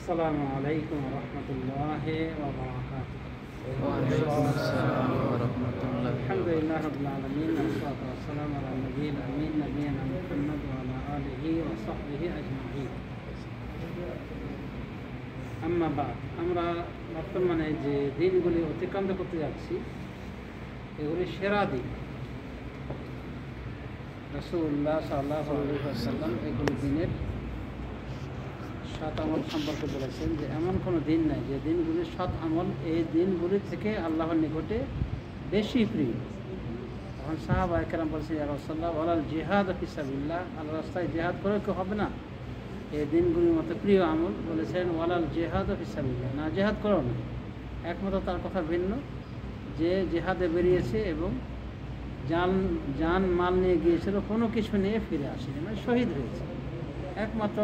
আসসালামু আলাইকুম ওয়া রাহমাতুল্লাহি ওয়া বারাকাতুহু। ওয়ালাইকুম আসসালাম ওয়া রাহমাতুল্লাহ। আলহামদুলিল্লাহি রাব্বিল আলামিন ওয়া সলাতু ওয়া সালামু আলা নবিয়িল আমিন নবিয়িনা মুহাম্মদ ওয়া আলা আলিহি ওয়া সাহবিহি আজমাইন। আম্মা বাদ, আমরা বর্তমানে যে দিনগুলি অতিক্রান্ত করতে যাচ্ছি এগুলি সেরা দিন। রাসূলুল্লাহ সাল্লাল্লাহু আলাইহি ওয়াসাল্লাম এগুলি দিনের সৎ আমল সম্পর্কে বলেছেন যে এমন কোনো দিন নাই যে দিনগুলির সৎ আমল এই দিনগুলি থেকে আল্লাহর নিকটে বেশি প্রিয়। তখন সাহাবা একরাম বলছেন, ইয়া রাসূলুল্লাহ ওয়ালাল জিহাদ ফি সাবিলিল্লাহ, আল্লাহর রাস্তায় জিহাদ করে কেউ হবে না এই দিনগুলির মতো প্রিয় আমল? বলেছেন ওয়ালাল জিহাদ ফি সাবিলিল্লাহ, না জিহাদ করো না। একমাত্র তার কথা ভিন্ন, যে জিহাদে বেরিয়েছে এবং জান মাল নিয়ে গিয়েছিল, কোনো কিছু নিয়ে ফিরে আসেনি, মানে শহীদ হয়েছে। একমাত্র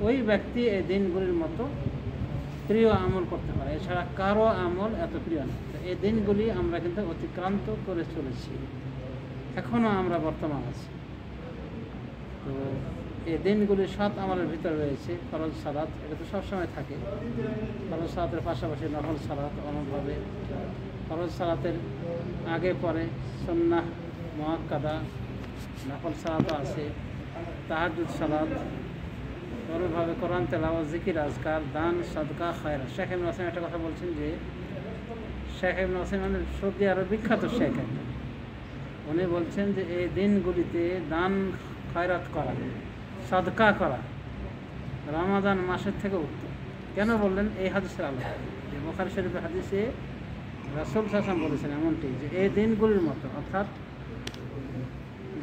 ওই ব্যক্তি এই দিনগুলির মতো প্রিয় আমল করতে পারে, এছাড়া কারো আমল এত প্রিয় না। তো এই দিনগুলি আমরা কিন্তু অতিক্রান্ত করে চলেছি, এখনও আমরা বর্তমান আছি। তো এই দিনগুলি সৎ আমলের ভিতরে রয়েছে ফরজ সালাত, এটা তো সবসময় থাকে। ফরজ সালাতের পাশাপাশি নফল সালাত অনেকভাবে, ফরজ সালাতের আগে পরে সুন্নাহ মুআক্কাদা নফল সালাতও আছে, তাহাজ্জুদ সালাত, বড়ভাবে কোরআন তেলাওয়াত, জিকির, আজকার, দান, সাদকা, খায়রাত। শেখ ইবনে ওসাইমিন একটা কথা বলছেন যে শেখ ইবনে ওসাইমিন মানে সৌদি আরব বিখ্যাত শেখ, উনি বলছেন যে এই দিনগুলিতে দান খয়রাত করা, সাদকা করা রমাদান মাসের থেকে উত্তম। কেন বললেন? এই হাদিসের আলোকে, যে বুখারী শরীফের হাদিসে রাসূল সাল্লাল্লাহু আলাইহি ওয়াসাল্লাম বলেছেন এমনটি, যে এই দিনগুলির মতো, অর্থাৎ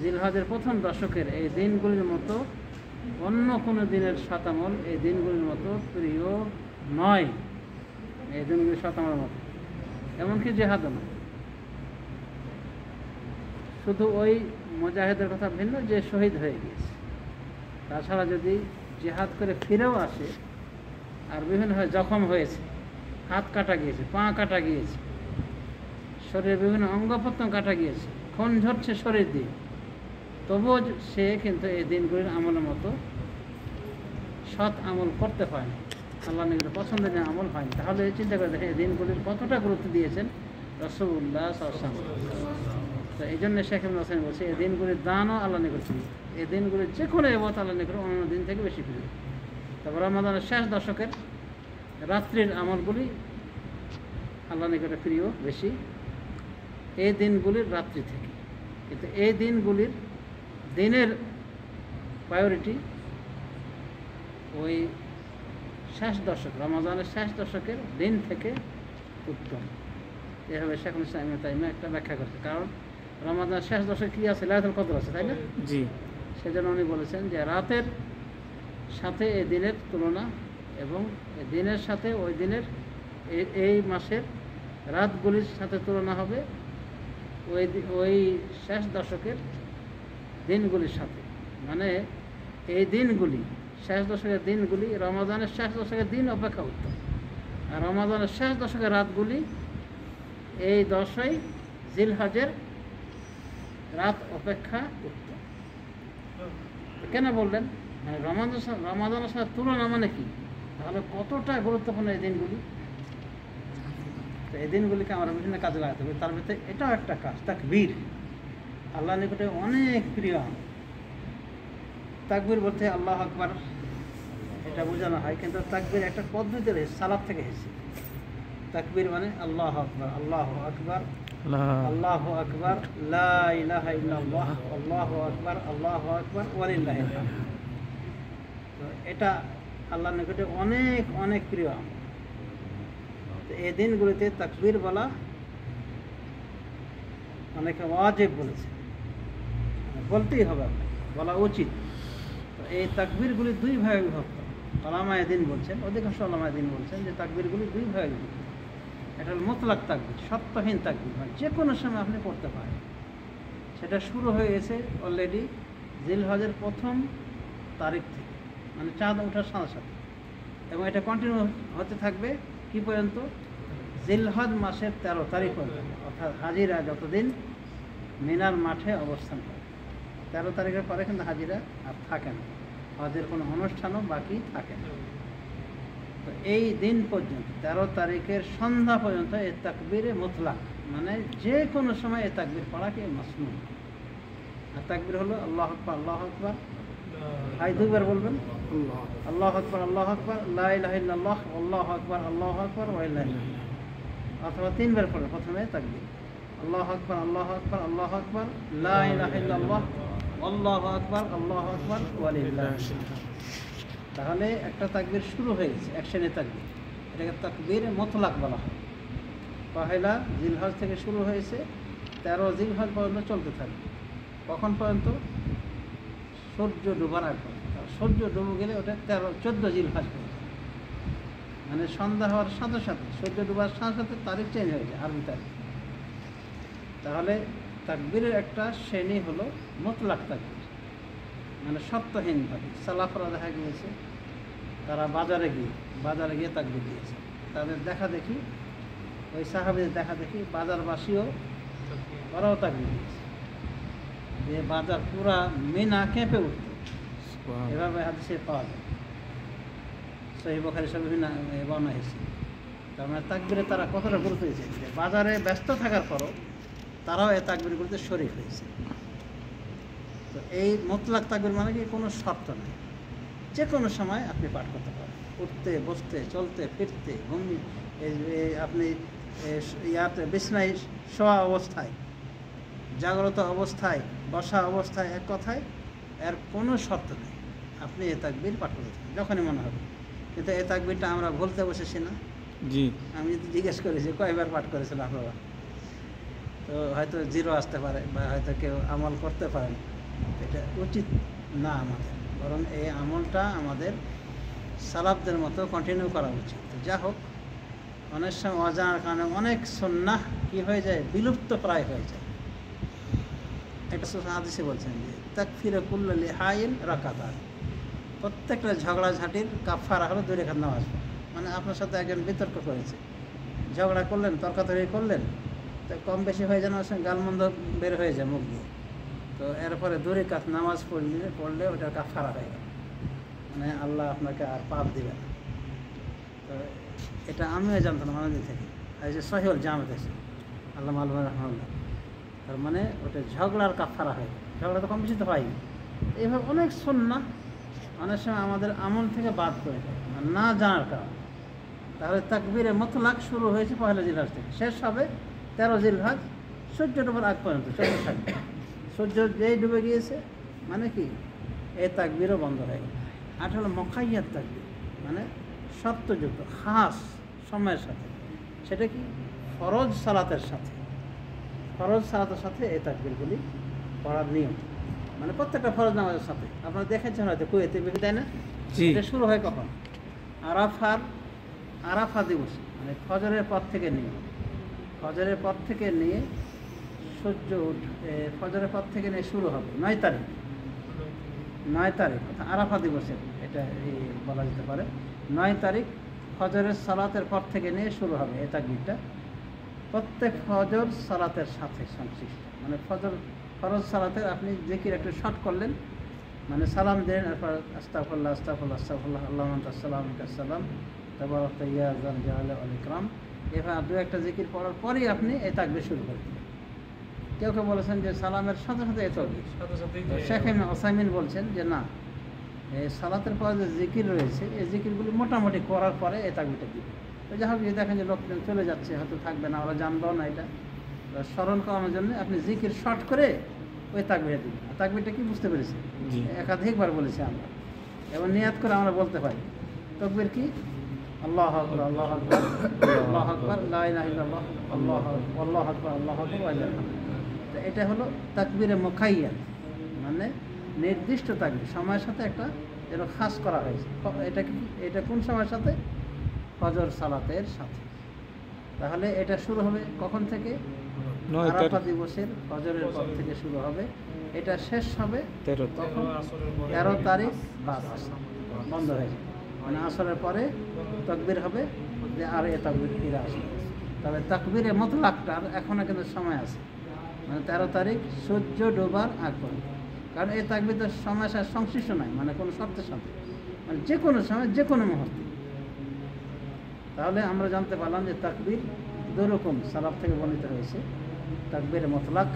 জিলহজের প্রথম দশকের এই দিনগুলির মতো অন্য কোনো দিনের শতামল এই দিনগুলির মতো প্রিয় নয়। এই দিনগুলির শতামলের মতো, এমনকি জেহাদও নয়। শুধু ওই মুজাহিদের কথা ভিন্ন যে শহীদ হয়ে গিয়েছে। তাছাড়া যদি জেহাদ করে ফিরেও আসে আর বিভিন্নভাবে জখম হয়েছে, হাত কাটা গিয়েছে, পা কাটা গিয়েছে, শরীরের বিভিন্ন অঙ্গ প্রত্যঙ্গ কাটা গিয়েছে, খুন ঝরছে শরীর দিয়ে, তবুও সে কিন্তু এই দিনগুলির আমলের মতো সৎ আমল করতে পারে না, আল্লাহ নিকটে পছন্দের আমল হয়নি। তাহলে চিন্তা করে দেখেন এই দিনগুলির কতটা গুরুত্ব দিয়েছেন রাসূলুল্লাহ সাল্লাল্লাহু আলাইহি ওয়াসাল্লাম। তো এই জন্য শেখ ইবনে ওসাইমিন বলছে এই দিনগুলির দানও আল্লাহ নিকট প্রিয়, এই দিনগুলির যে কোনো ইবাদত আল্লাহ নিকট অন্য দিন থেকে বেশি প্রিয়। তারপর রমাদানের শেষ দশকের রাত্রির আমলগুলি আল্লাহ নিকটে প্রিয় বেশি এই দিনগুলির রাত্রি থেকে। কিন্তু এই দিনগুলির দিনের প্রায়োরিটি ওই শেষ দশক, রমাদানের শেষ দশকের দিন থেকে উত্তম। এভাবে শেখ ইসলাম ইবনে তাইমিয়া একটা ব্যাখ্যা করছে, কারণ রমাদানের শেষ দশকে কী আছে? লাইলাতুল কদর আছে, তাই না? জি। সেজন্য উনি বলেছেন যে রাতের সাথে এই দিনের তুলনা, এবং এই দিনের সাথে ওই দিনের এই মাসের রাতগুলির সাথে তুলনা হবে ওই শেষ দশকের দিনগুলির সাথে। মানে এই দিনগুলি, শেষ দশকের দিনগুলি রমাদানের শেষ দশকের দিন অপেক্ষা উত্তম, আর রমাদানের শেষ দশকের রাতগুলি এই 10ই জিলহজের রাত অপেক্ষা উত্তম। কেন বললেন? মানে রমাদানের সাথে তুলনা মানে কি? তাহলে কতটা গুরুত্বপূর্ণ এই দিনগুলি। তো এই দিনগুলিকে আমরা বিভিন্ন কাজে লাগাতে হবে। তার ভিতরে এটাও একটা কাজ, তাকবীর, আল্লাহ নিকটে অনেক প্রিয়। তাকবীর বলতে আল্লাহু আকবার এটা বোঝানো হয়, কিন্তু তাকবীর একটা পদ্ধতি রয়েছে, সালাত থেকে এসেছে। তাকবীর মানে আল্লাহু আকবার, আল্লাহু আকবার, আল্লাহু আকবার, লা ইলাহা ইল্লাল্লাহ, আল্লাহু আকবার, আল্লাহু আকবার, ওয়ালিল্লাহিল হামদ। তো এটা আল্লাহর নিকটে অনেক অনেক প্রিয়। তো এই দিনগুলিতে তাকবীর বলা অনেকে ওয়াজিব বলেছে, বলতেই হবে, বলা উচিত। তো এই তাকবীরগুলি দুই ভাগে বিভক্ত। উলামায়ে দ্বীন বলছেন, অধিকাংশ উলামায়ে দ্বীন বলছেন যে তাকবীরগুলি দুই ভাগে বিভক্ত। এটা হল মুতলাক তাকবীর, শর্তহীন তাকবীর, মানে যে কোনো সময় আপনি পড়তে পারেন। সেটা শুরু হয়ে গেছে অলরেডি জিলহজের প্রথম তারিখ থেকে, মানে চাঁদ ওঠার সাথে সাথে, এবং এটা কন্টিনিউ হতে থাকবে কি পর্যন্ত? জিলহজ মাসের 13 তারিখ পর্যন্ত। অর্থাৎ হাজিরা যতদিন মিনার মাঠে অবস্থান করে, 13 তারিখের পরে কিন্তু হাজিরা আর থাকে না, হজের কোনো অনুষ্ঠানও বাকি থাকে না। তো এই দিন পর্যন্ত 13 তারিখের সন্ধ্যা পর্যন্ত এই তাকবীরে মুতলাক, মানে যে কোনো সময় এই তাকবীর পড়াকে মাসনুন। আর তাকবীর হলো আল্লাহু আকবার আল্লাহু আকবার, হাই দুইবার বলবেন, আল্লাহু আকবার লা ইলাহা ইল্লাল্লাহ আল্লাহু আকবার ওয়া লা ইলাহা ইল্লাল্লাহ, অথবা তিনবার পড়বেন। প্রথমে তাকবীর আল্লাহু আকবার লা ইলাহা ইল্লাল্লাহ আল্লাহু আকবার ওয়া লিল্লাহি আলহামদ। তাহলে একটা তাকবীর শুরু হয়ে গেছে, এক শ্রেণীর তাকবীর, এটাকে তাকবীর মুতলাক বলা হয়। পহেলা জিলহজ থেকে শুরু হয়েছে, 13 জিলহজ পর্যন্ত চলতে থাকবে। কখন পর্যন্ত? সূর্য ডুবার আগ পর্যন্ত। সূর্য ডুবে গেলে ওটা 14 জিলহজ পর্যন্ত, মানে সন্ধ্যা হওয়ার সাথে সাথে, সূর্য ডুবার সাথে সাথে তারিখ চেঞ্জ হয়ে যায়, আরবি তারিখ। তাহলে তাকবীরের একটা শ্রেণী হলো মুতলাক তাকবীর, মানে শর্তহীনভাবে। সালাফরা দেখা গিয়েছে তারা বাজারে গিয়ে তাকবীর দিয়েছে, তাদের দেখা দেখি, ওই সাহাবীদের দেখা দেখি বাজারবাসীও ওরাও তাকবীর দিয়েছে, যে বাজার পুরা মিনা কেঁপে উঠত। এভাবে হাদিসে পাওয়া যায়, সহিহ বুখারী সব বিভিন্ন বর্ণনা হয়েছে। তার মানে তাকবীরে তারা কতটা গুরুত্ব দিয়েছে, যে বাজারে ব্যস্ত থাকার পরও তারাও এই তাকবীরগুলোতে শরীক হয়েছে। তো এই মুতলাক তাকবীর মানে কি কোনো শর্ত নেই, যে কোনো সময় আপনি পাঠ করতে পারেন, উঠতে বসতে চলতে ফিরতে, আপনি ইয়াতে বিছনায় শোয়া অবস্থায়, জাগ্রত অবস্থায়, বসা অবস্থায়, এক কথায় এর কোনো শর্ত নেই, আপনি এ তাকবীর পাঠ করতে থাকেন যখনই মনে হবে। কিন্তু এই তাকবীরটা আমরা বলতে বসেছি না। জি, আমি যদি জিজ্ঞেস করেছি কয়বার পাঠ করেছিল আপনারা, তো হয়তো 0 আসতে পারে, বা হয়তো কেউ আমল করতে পারেন। এটা উচিত না আমাদের, বরং এই আমলটা আমাদের সালাফদের মতো কন্টিনিউ করা উচিত। যা হোক, অনেক সময় অজানার কারণে অনেক সুন্নাহ কি হয়ে যায়, বিলুপ্ত প্রায় হয়ে যায়। এটা হাদিসে বলছেন যে তাকফিরে কুল্লু লিহাইন রাকাতান, প্রত্যেকটা ঝগড়াঝাটির কাফারা হলো 2 রাকাত নামাজ। মানে আপনার সাথে একজন বিতর্ক করেছে, ঝগড়া করলেন, তর্কাতর্কি করলেন, তো কম বেশি হয়ে যেন গালমন্দ বের হয়ে যায় মুখ দিয়ে, তো এরপরে 2 রাকাত নামাজ পড়লে ওটা কাফারা হয়ে গেল, মানে আল্লাহ আপনাকে আর পাপ দিবেন। তো এটা আমিও জানতাম অনেকদিন থেকে, এই যে সহিহুল জামিতে আছে আল্লাহ আলমান রহমাল্লাহ, তার মানে ওটা ঝগড়ার কাফারা হয়, ঝগড়া তো কম বেশি তো হয়। এইভাবে অনেক সুন্নাহ অনেক সময় আমাদের আমল থেকে বাদ করে দেয় না জানার কারণে। তাহলে তাকবীরে মুতলাক শুরু হয়েছে পহেলা জিলহজ থেকে, শেষ হবে 13 জিলহজ, সূর্য ডুবার আগ পর্যন্ত চলতে থাকবে। সূর্য যেই ডুবে গিয়েছে মানে কি এই তাকবীরও বন্ধ হয়ে গেল। আর হলো মুকাইয়াদ তাকবীর, মানে শর্তযুক্ত খাস সময়ের সাথে, সেটা কি ফরজ সালাতের সাথে, ফরজ সালাতের সাথে এই তাকবীরগুলি পড়ার নিয়ম, মানে প্রত্যেকটা ফরজ নামাজের সাথে। আপনারা দেখেছেন হয়তো কুয়েতে বেশি, তাই না? এটা শুরু হয় কখন? আরাফা দিবস, মানে ফজরের পর থেকে নিয়ে, ফজরের পর থেকে নিয়ে সূর্য ফজরের পর থেকে নিয়ে শুরু হবে 9 তারিখ, 9 তারিখ অর্থাৎ আরাফা দিবসে এটা বলা যেতে পারে। 9 তারিখ ফজরের সালাতের পর থেকে নিয়ে শুরু হবে এই তাকবীরটা, প্রত্যেক ফজর সালাতের সাথে সংশ্লিষ্ট। মানে ফরজ সালাতের আপনি জিকির একটু শর্ট করলেন, মানে সালাম দিলেন, এরপর আস্তাগফিরুল্লাহ আল্লাহুম্মা আনতা আসসালামু আলাইকা আসসালাম তাবারাকতা ইয়া যাল জালালি ওয়াল ইকরাম, এভাবে 2-1টা জিকির পড়ার পরেই আপনি এই তাকবীর শুরু করবেন। কেউ কেউ বলেছেন যে সালামের সাথে সাথে এই তাকবীর, শেখ ইবনে উসাইমিন বলছেন যে না, এই সালাতের পরে যে জিকির রয়েছে এই জিকিরগুলি মোটামুটি করার পরে এই তাকবীরটা দিবে। তো যা হোক, যে দেখেন যে লোকজন চলে যাচ্ছে, হয়তো থাকবে না, ওরা জানবেও না, এটা স্মরণ করানোর জন্য আপনি জিকির শর্ট করে ওই তাকবীরটা দিবেন। তাকবীরটা কি বুঝতে পেরেছি? একাধিকবার বলেছি আমরা, এবং নিয়াত করে আমরা বলতে পারি। তাকবীর কি? আল্লাহু আকবার আল্লাহু আকবার আল্লাহু আকবার লা ইলাহা ইল্লাল্লাহ আল্লাহু আকবার ওয়া লা ইলাহা ইল্লাল্লাহ। তো এটা হলো তাকবীরে মুকাইয়াদ, মানে নির্দিষ্ট তাকবীর, সময়ের সাথে একটা যেন খাস করা হয়েছে। এটা কোন সময়ের সাথে? ফজর সালাতের সাথে। তাহলে এটা শুরু হবে কখন থেকে? আরাফা দিবসের ফজরের পর থেকে শুরু হবে, এটা শেষ হবে 13 তারিখ বাদ বন্ধ হয়ে যাবে, মানে আসরের পরে তাকবীর হবে, যে আর এ তাকবীর ফিরে আসবে। তবে তাকবীরে মুতলাকটার এখনও কিন্তু সময় আছে, মানে 13 তারিখ সূর্য ডোবার আগ পর্যন্ত। কারণ এই তাকবীর তো সময় সংশ্লিষ্ট নয়, মানে কোনো শর্তের সাথে, মানে যে কোনো সময় যে কোনো মুহূর্তে। তাহলে আমরা জানতে পারলাম যে তাকবীর দুরকম সালাফ থেকে বর্ণিত হয়েছে। তাকবীর মুতলাক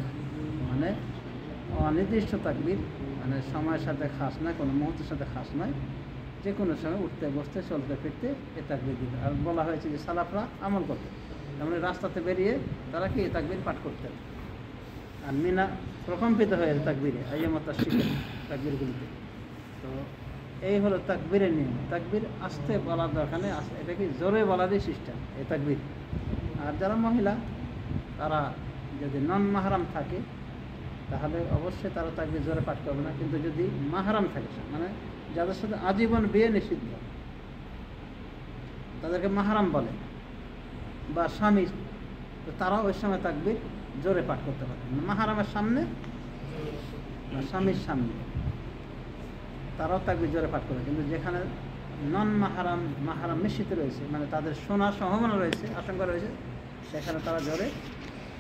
মানে অনির্দিষ্ট তাকবীর, মানে সময়ের সাথে খাস নয়, কোনো মুহূর্তের সাথে খাস নয়, যে কোনো সময় উঠতে বসতে চলতে ফিরতে এ তাকবীর দিতে। আর বলা হয়েছে যে সালাফরা আমল করতে, মানে রাস্তাতে বেরিয়ে তারা কি তাকবীর পাঠ করতেন। আর মিনা প্রকম্পিত হয়ে তাকবীরে আইয়ামত তাশরিকের তাকবীরগুলিতে। তো এই হলো তাকবীরের নিয়ম। তাকবীর আস্তে বলার দরকার নেই, এটা কি জোরে বলারই সিস্টেম এই তাকবীর। আর যারা মহিলা তারা যদি নন মাহরাম থাকে তাহলে অবশ্যই তারা তাকবীর জোরে পাঠ করবে না, কিন্তু যদি মাহরাম থাকে মানে যাদের সাথে আজীবন বিয়ে নিষিদ্ধ তাদেরকে মাহরাম বলে বা স্বামী, তো তারাও ওই সময় তাকবীর জোরে পাঠ করতে পারে। মাহরামের সামনে বা স্বামীর সামনে তারাও তাকবীর জোরে পাঠ করে, কিন্তু যেখানে নন মাহরাম মাহরাম নিশ্চিত রয়েছে, মানে তাদের শোনার সম্ভাবনা রয়েছে, আশঙ্কা রয়েছে, সেখানে তারা জোরে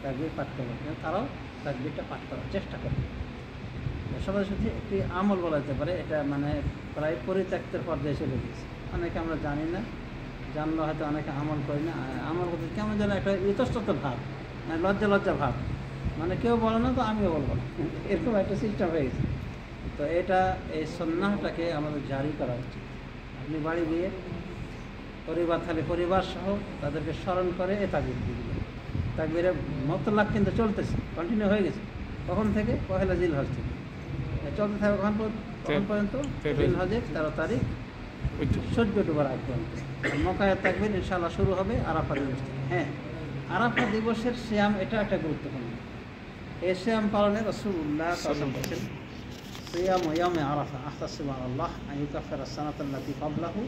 তাকবীর পাঠ করবে, কিন্তু তারাও তাকবীরটা পাঠ করার চেষ্টা করবে। সবার সাথে একটি আমল বলা যেতে পারে, এটা মানে প্রায় পরিত্যক্তের পর্যায়ে চলে গেছে। অনেকে আমরা জানি না, জানলে হয়তো অনেকে আমল করি না। আমল করতে কেমন যেন একটা ইতস্তত ভাব, মানে লজ্জা লজ্জা ভাব, মানে কেউ বলে না তো আমিও বলবো না, এরকম একটা সিস্টেম হয়ে গেছে। তো এটা এই সুন্নাহটাকে আমাদের জারি করা উচিত। আপনি বাড়ি গিয়ে পরিবার থাকলে পরিবার সহ তাদেরকে স্মরণ করে এ তাকবীর দিবেন। তাকবীরের মুতলাক কিন্তু চলতেছে, কন্টিনিউ হয়ে গেছে। কখন থেকে? পহেলা জিলহজ থেকে চলতে থাকবে। কখন পর্যন্ত? জিলহজের 13 তারিখ সূর্য ডোবার আগ পর্যন্ত। মক্কায় তাকবীর ইনশাআল্লাহ শুরু হবে আরাফা দিবস থেকে। হ্যাঁ, আরাফা দিবসের সিয়াম এটা একটা গুরুত্বপূর্ণ। এই সিয়াম পালনে রাসূলুল্লাহ সাল্লাল্লাহু আলাইহি ওয়াসাল্লাম বলেছেন, সিয়ামু ইয়াউমি আরাফা আহতাসিবু আলাল্লাহ আন ইউকাফিরা আস-সানাতাল্লাতী ক্বাবলাহু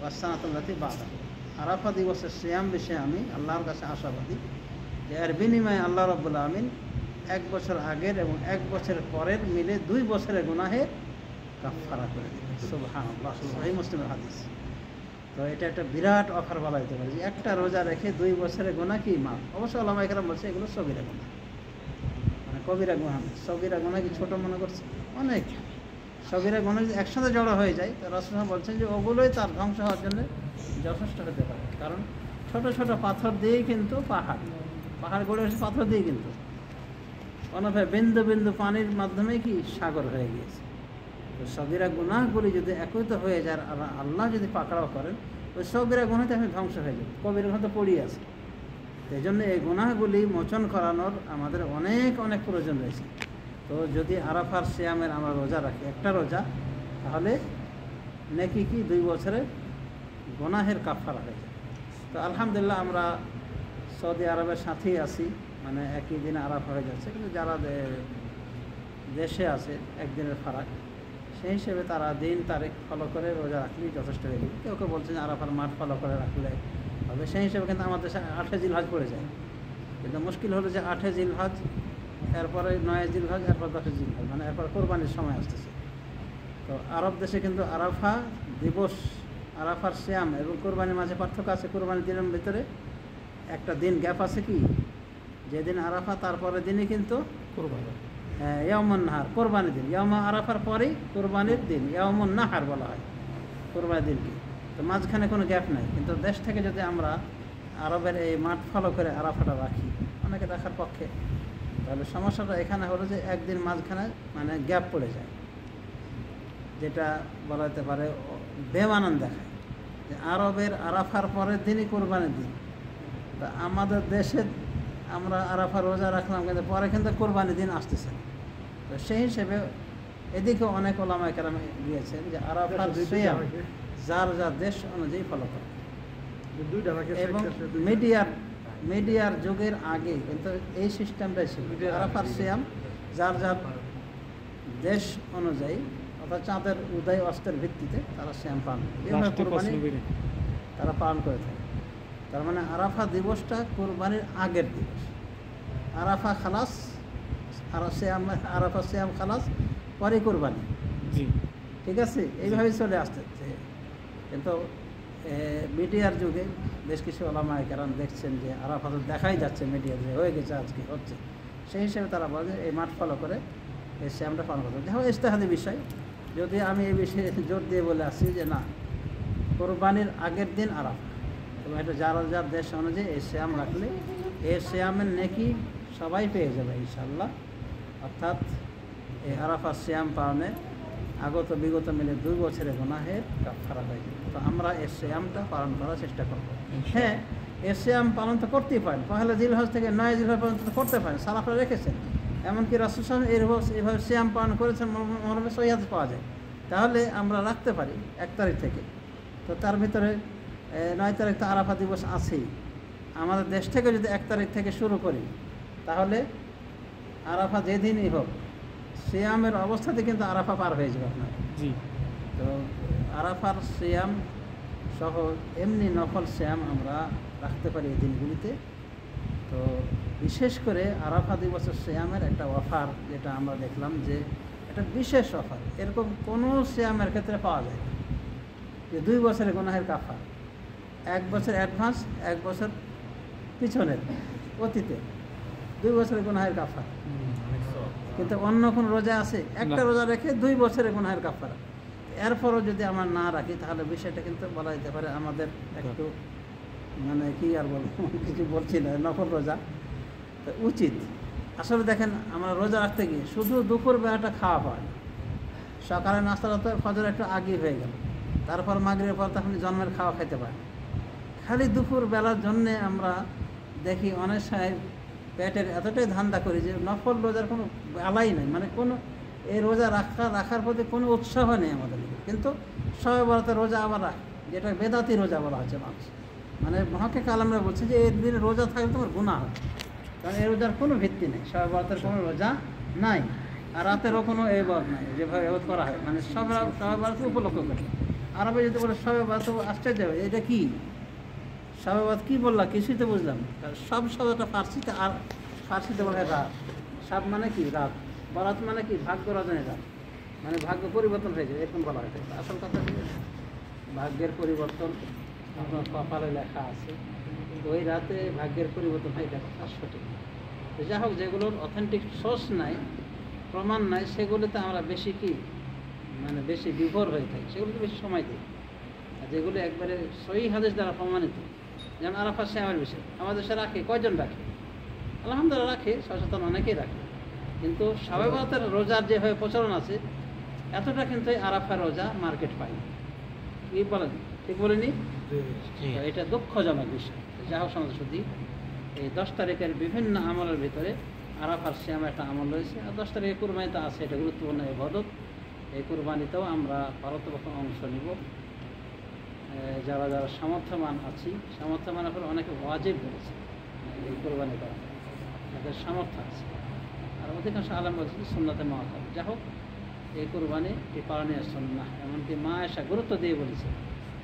ওয়াস-সানাতাল্লাতী বা'দাহু। আরাফা দিবসের সিয়াম বিষয়ে আমি আল্লাহর কাছে আশাবাদী যে এর বিনিময়ে আল্লাহ রাব্বুল আমিন 1 বছর আগের এবং 1 বছর পরের মিলে 2 বছরের গুনাহের কাফফারা করে দেবেন। সুবহানাল্লাহ, সহিহ মুসলিমের হাদিস। তো এটা একটা বিরাট অফার বলা যেতে পারে যে একটা রোজা রেখে 2 বছরের গুনাহ কি মাফ। অবশ্য ওলামা ইকরাম বলছে এগুলো সগীরা গুনাহ, মানে কবিরা গুনাহ। সগীরা গুনাহ কি ছোট মনে করছে? অনেক সগীরা গুনাহ যদি একসাথে জড়ো হয়ে যায় তো রাসূলুল্লাহ বলছেন যে ওগুলোই তার ধ্বংস হওয়ার জন্য যথেষ্ট হতে পারে। কারণ ছোট ছোট পাথর দিয়েই কিন্তু পাহাড় গড়ে এসে পাথর দিয়ে কিন্তু অনভাবে বিন্দু বিন্দু পানির মাধ্যমে কি সাগর হয়ে গিয়েছে। তো সগীরা গুনাহগুলি যদি একত্রিত হয়ে যায় আর আল্লাহ যদি পাকড়াও করেন, ওই সগীরা গুনাহতে আপনি ধ্বংস হয়ে যাবে। কবিরা গুনাহ তো পড়িয়ে আছে। এই জন্য এই গুনাহগুলি মোচন করানোর আমাদের অনেক অনেক প্রয়োজন রয়েছে। তো যদি আরাফার সিয়ামের আমরা রোজা রাখি, একটা রোজা, তাহলে নেকি কি 2 বছরের গুনাহের কাফারা হয়ে যায়। তো আলহামদুলিল্লাহ আমরা সৌদি আরবের সাথেই আছি, মানে একই দিনে আরাফা হয়ে যাচ্ছে, কিন্তু যারা দেশে আছে একদিনের ফারাক, সেই হিসেবে তারা দিন তারিখ ফলো করে রোজা রাখলেই যথেষ্ট হয়ে যাবে। কেউ কেউ বলছেন আরাফার মাঠ ফলো করে রাখলে হবে, সেই হিসেবে কিন্তু আমাদের দেশে 8 জিলহজ পড়ে যায়। কিন্তু মুশকিল হলো যে 8 জিলহজ, এরপরে 9 জিলহজ, এরপর 10 জিলহজ, মানে এরপর কোরবানির সময় আসতেছে। তো আরব দেশে কিন্তু আরাফা দিবস, আরাফার সিয়াম এবং কোরবানির মাঝে পার্থক্য আছে। কোরবানির দিনের ভিতরে একটা দিন গ্যাপ আছে, কি যেদিন আরাফা তারপরের দিনই কিন্তু কোরবানি, ইয়াউমুন নাহার, কোরবানির দিন। ইয়াউমা আরাফার পরেই কোরবানির দিন, ইয়াউমুন নাহার বলা হয় কোরবানির দিনকে। তো মাঝখানে কোনো গ্যাপ নাই। কিন্তু দেশ থেকে যদি আমরা আরবের এই মাঠ ফলো করে আরাফাটা রাখি, অনেকে রাখার পক্ষে, তাহলে সমস্যাটা এখানে হলো যে একদিন মাঝখানে মানে গ্যাপ পড়ে যায়, যেটা বলা যেতে পারে বেমানান দেখায় যে আরবের আরাফার পরের দিনই কোরবানির দিন। তা আমাদের দেশে আমরা আরাফা রোজা রাখলাম, কিন্তু পরে কিন্তু কোরবানির দিন আসতেছে। তো সেই হিসেবে এদিকে অনেক ওলামা কেরাম গিয়েছেন যে আরাফার সিয়াম যার যার দেশ অনুযায়ী ফলো করে। এবং মিডিয়ার যুগের আগে কিন্তু এই সিস্টেমটাই ছিল, আরাফার সিয়াম যার যার দেশ অনুযায়ী, অর্থাৎ চাঁদের উদয় অস্তের ভিত্তিতে তারা সিয়াম পালন করে, কোরবানি তারা পালন করে থাকে। তার মানে আরাফা দিবসটা কোরবানির আগের দিবস, আরাফা খালাস, আরাফা সিয়াম খালাস, পরে কোরবানি। ঠিক আছে, এইভাবেই চলে আসতে। কিন্তু মিডিয়ার যুগে বেশ কিছু ওলামা কেরাম দেখছেন যে আরাফা তো দেখাই যাচ্ছে মিডিয়া যে হয়ে গেছে, আজকে হচ্ছে, সেই হিসেবে তারা বলে এই মাঠ ফলো করে এই সিয়ামটা পালন করতে। দেখো ইজতিহাদি বিষয়, যদি আমি এই বিষয়ে জোর দিয়ে বলে আসছি যে না, কোরবানির আগের দিন আরাফা, এবং এটা যার যার দেশ অনুযায়ী এই শ্যাম রাখলে এই শ্যামের নেকি সবাই পেয়ে যাবে ইনশাআল্লাহ। অর্থাৎ এই আরাফার শ্যাম পালনে আগত বিগত মিলে 2 বছরের গুনাহের কাফারা হয়ে যাবে। তো আমরা এই শ্যামটা পালন করার চেষ্টা করব। হ্যাঁ, এই শ্যাম পালন তো করতেই পারেন, পহেলা জিলহজ থেকে 9 জিলহজ পর্যন্ত তো করতে পারেন, সালাফরা রেখেছেন। এমনকি রাসূল সাল্লাল্লাহু আলাইহি ওয়াসাল্লাম এইভাবে শ্যাম পালন করেছেন, মরমে সহিহ হাদিস পাওয়া যায়। তাহলে আমরা রাখতে পারি 1 তারিখ থেকে। তো তার ভিতরে 9 তারিখ তো আরাফা দিবস আছেই। আমাদের দেশ থেকে যদি 1 তারিখ থেকে শুরু করি, তাহলে আরাফা যেদিনই হোক সিয়ামের অবস্থাতে কিন্তু আরাফা পার হয়ে যাবে আপনার। জি। তো আরাফার সিয়াম সহ এমনি নফল সিয়াম আমরা রাখতে পারি এই দিনগুলিতে। তো বিশেষ করে আরাফা দিবসের সিয়ামের একটা অফার যেটা আমরা দেখলাম যে এটা বিশেষ অফার, এরকম কোনো সিয়ামের ক্ষেত্রে পাওয়া যায় না। যে 2 বছরের গুনাহের কাফার, 1 বছর অ্যাডভান্স, 1 বছর পিছনের অতীতে 2 বছরের গুনাহের কাফার। কিন্তু অন্য কোনো রোজা আছে একটা রোজা রেখে 2 বছরের গুনাহের কাফারা। এরপরও যদি আমরা না রাখি তাহলে বিষয়টা কিন্তু বলা যেতে পারে আমাদের একটু মানে কি আর বলবো, কিছু বলছি না, নফল রোজা তো উচিত। আসলে দেখেন আমরা রোজা রাখতে গিয়ে শুধু দুপুর বেলাটা খাওয়া পাওয়া যায়। সকালে নাস্তাটা তো ফজর একটু আগেই হয়ে গেল, তারপর মাগরিবের পর তখন জন্মের খাওয়া খেতে পারে। খালি দুপুর বেলার জন্যে আমরা দেখি অনেক সময় পেটের এতটাই ধান্দা করি যে নফল রোজার কোনো আলাই নেই, মানে কোনো এই রোজা রাখার প্রতি কোনো উৎসাহ নেই আমাদের। কিন্তু শবে বরাতে রোজা আবার রাখ, যেটা বেদাতি রোজা বলা হচ্ছে মানুষ, মানে মহাকে কালামরা বলছে যে এর দিনে রোজা থাকলে তোমার গুনাহ হয়, কারণ এই রোজার কোনো ভিত্তি নেই, শবে বরাতের কোনো রোজা নাই, আর রাতেরও কোনো এবাদত নাই যেভাবে এবাদত করা হয়, মানে শবে বরাত উপলক্ষ করে। আরবে যদি বলে শবে বরাত আশ্চর্য হবে, এটা কি শবে বরাত কী বললাম, কিছুই তো বুঝলাম না। কারণ সব শব্দটা ফার্সিতে, আর ফার্সিতে বলে রাত, সাব মানে কি রাত, বরাত মানে কি ভাগ্য রজনের রাত, মানে ভাগ্য পরিবর্তন হয়ে যায় এরকম বলা হয়। আসল কথা কি ভাগ্যের পরিবর্তন আপনার কপালে লেখা আছে, ওই রাতে ভাগ্যের পরিবর্তন হয়, এটা কথা সঠিক। তো যাই হোক, যেগুলোর অথেন্টিক সোর্স নাই, প্রমাণ নাই, সেগুলোতে আমরা বেশি কি মানে বেশি বিভোর হয়ে থাকি, সেগুলোতে বেশি সময় দিই। আর যেগুলো একবারে সহিহ হাদিস দ্বারা প্রমাণিত, যেমন আরাফার সিয়ামের বিষয় আমাদের দেশে রাখে, কয়জন রাখে? আলহামদুলিল্লাহ রাখে, সচেতন অনেকেই রাখে। কিন্তু শবে বরাতের রোজার যেভাবে প্রচলন আছে, এতটা কিন্তু এই আরাফার রোজা মার্কেট পাই। কি বলেন, ঠিক বলিনি? এটা দুঃখজনক বিষয়। যা হোক সমাজ শুধু এই 10 তারিখের বিভিন্ন আমলের ভিতরে আরাফার সিয়ামের একটা আমল রয়েছে, আর 10 তারিখে কুরবানিতে আছে, এটা গুরুত্বপূর্ণ ইবাদত। এই কুরবানিতেও আমরা পারতপক্ষ অংশ নিব। যারা যারা সামর্থ্যবান আছি, সামর্থ্যবানের পরে অনেকে ওয়াজিব বলেছে এই কোরবানি করা, তাদের সামর্থ্য আছে। আর অধিকাংশ আলেম বলছে সুন্নাতে মুআক্কাদ। যা হোক, এই কোরবানি এই পালনীয় সুন্নাহ। এমনকি মা আয়েশা গুরুত্ব দিয়ে বলেছে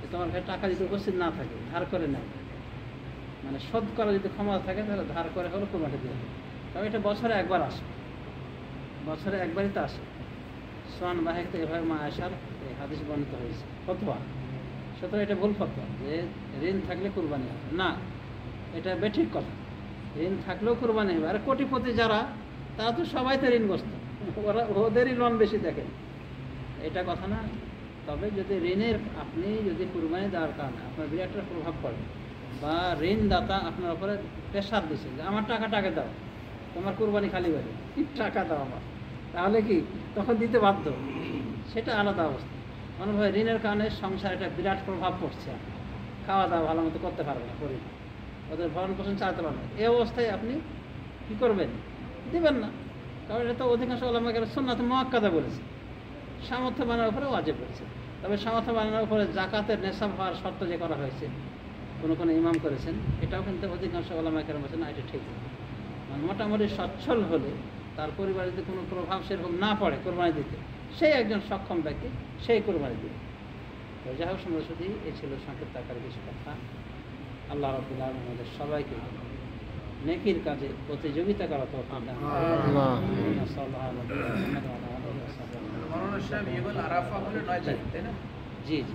যে তোমার কাছে টাকা যদি উপস্থিত না থাকে, ধার করে নেয়, মানে শোধ করা যদি ক্ষমতা থাকে তাহলে ধার করে হলো কোরবানি দিয়ে দেবে। তবে এটা বছরে একবার আসে, বছরে একবারই তো আসে। সোয়ান বাহেক এভাবে মা আয়েশার এই হাদিস বর্ণিত হয়েছে ফতোয়া। সুতরাং এটা ভুল ফতোয়া যে ঋণ থাকলে কুরবানি হবে না, এটা বেঠিক কথা। ঋণ থাকলেও কুরবানি হবে। আর কোটিপতি যারা, তারা তো সবাই তো ঋণগ্রস্ত, ওরা ওদেরই লোন বেশি দেখেন, এটা কথা না। তবে যদি ঋণের আপনি যদি কুরবানি দেওয়ার কারণে আপনার বিরাট একটা প্রভাব পড়ে, বা ঋণদাতা আপনার উপরে প্রেশার দিচ্ছে যে আমার টাকা দাও, তোমার কুরবানি খালি হয়ে টাকা দাও আমার, তাহলে কি তখন দিতে বাধ্য, সেটা আলাদা অবস্থা। মনে হয় ঋণের কারণে সংসার একটা বিরাট প্রভাব পড়ছে, খাওয়া দাওয়া ভালো মতো করতে পারবে না, পরিবার ওদের ভরণ পোষণ চালাতে পারবে না। এই অবস্থায় আপনি কী করবেন? দেবেন না, কারণ এটা তো অধিকাংশ ওলামা কেরাম সুন্নাতে মুআক্কাদা বলেছে, সামর্থ্য বানানোর উপরে ওয়াজিব করেছে। তবে সামর্থ্য বানানোর উপরে জাকাতের নেশাব হওয়ার শর্ত যে করা হয়েছে, কোনো ইমাম করেছেন, এটাও কিন্তু অধিকাংশ ওলামা কেরাম বলেছেন না, এটা ঠিক না। মানে মোটামুটি সচ্ছল হলে, তার পরিবারে যদি কোনো প্রভাব সেরকম না পড়ে কোরবানি দিতে, সেই একজন সক্ষম ব্যক্তি সেই কোরবানি দিবে। তো যাই হোক সুন্দর শুধু এই ছিল সংক্ষিপ্ত আকারে কিছু কথা। আল্লাহ রাব্বুল আলামিন আমাদের সবাইকে নেকির কাজে প্রতিযোগিতা করা তৌফিক দান করুন। জি জি।